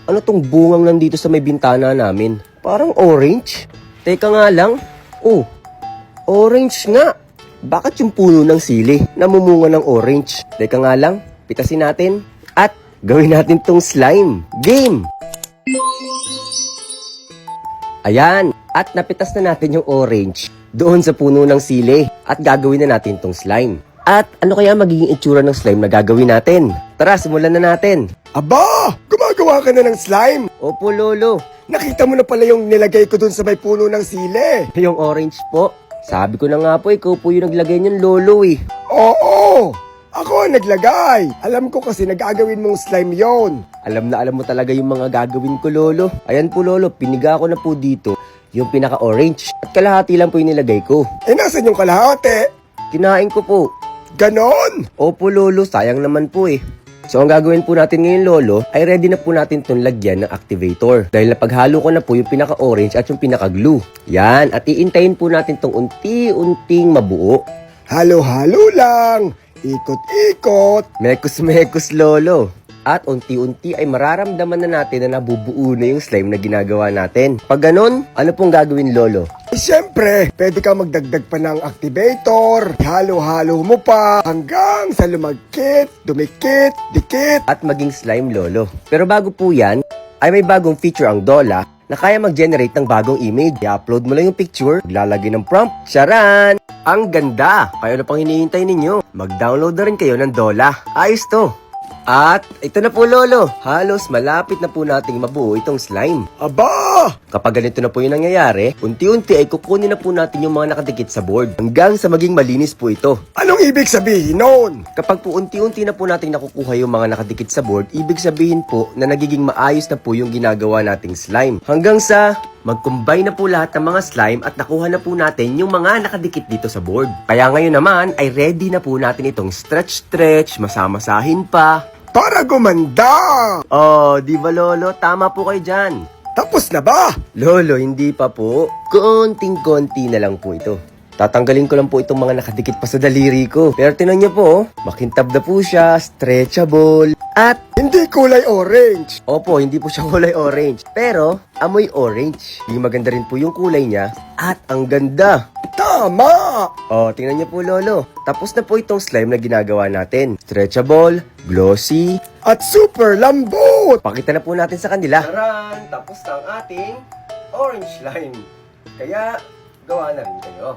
Ano tong bungang nandito sa may bintana namin? Parang orange. Teka nga lang. Oh, orange nga. Bakit yung puno ng sili namumunga ng orange? Teka nga lang, pitasin natin at gawin natin tong slime. Game! Ayan, at napitas na natin yung orange doon sa puno ng sili at gagawin na natin tong slime. At ano kaya magiging itsura ng slime na gagawin natin? Tara, simulan na natin. Aba! Gumagawa ka na ng slime! Opo, Lolo. Nakita mo na pala yung nilagay ko dun sa may puno ng sili. Yung orange po. Sabi ko na nga po, ikaw po yung naglagay niyan, Lolo eh. Oo! Ako ang naglagay! Alam ko kasi nagagawin mong slime yon. Alam na alam mo talaga yung mga gagawin ko, Lolo. Ayan po, Lolo, piniga ko na po dito yung pinaka-orange. At kalahati lang po yung nilagay ko. Eh, nasan yung kalahati? Kinain ko po. Ganon! Opo, Lolo, sayang naman po eh. So, ang gagawin po natin ngayon, Lolo, ay ready na po natin itong lagyan ng activator. Dahil napaghalo ko na po yung pinaka-orange at yung pinaka-glue. Yan, at iintayin po natin itong unti-unting mabuo. Halo-halo lang! Ikot-ikot! Mekos-mekos, Lolo. At unti-unti ay mararamdaman na natin na nabubuo na yung slime na ginagawa natin. Pag ganun, ano pong gagawin, Lolo? Eh, siyempre, pwede ka magdagdag pa ng activator. Halo-halo mo pa hanggang sa lumagkit, dumikit, dikit. At maging slime, Lolo. Pero bago po yan, ay may bagong feature ang Dola na kaya mag-generate ng bagong image. I-upload mo lang yung picture, lalagay ng prompt. Charan! Ang ganda! Kaya ano pang hinihintay ninyo? Mag-download na rin kayo ng Dola. Ayos to! At ito na po, Lolo. Halos malapit na po nating mabuo itong slime. Aba! Kapag ganito na po yung nangyayari, unti-unti ay kukunin na po natin yung mga nakadikit sa board hanggang sa maging malinis po ito. Anong ibig sabihin nun? Kapag po unti-unti na po nating nakukuha yung mga nakadikit sa board, ibig sabihin po na nagiging maayos na po yung ginagawa nating slime. Hanggang sa mag-combine na po lahat ng mga slime at nakuha na po natin yung mga nakadikit dito sa board. Kaya ngayon naman ay ready na po natin itong stretch-stretch, masamasahin pa. Para gumanda! Oh, di ba, Lolo? Tama po kayo dyan. Tapos na ba? Lolo, hindi pa po. Konting-konti na lang po ito. Tatanggalin ko lang po itong mga nakadikit pa sa daliri ko. Pero tinan niyo po, makintab na po siya, stretchable, at Hindi kulay orange. opo, hindi po siya kulay orange. Pero, amoy orange. Yung maganda rin po yung kulay niya. At ang ganda. Tama! Oh, tingnan niyo po, Lolo. Tapos na po itong slime na ginagawa natin. Stretchable, glossy. At super lambot! Pakita na po natin sa kanila. Taran! Tapos na ang ating orange slime. Kaya, gawa na rin kayo.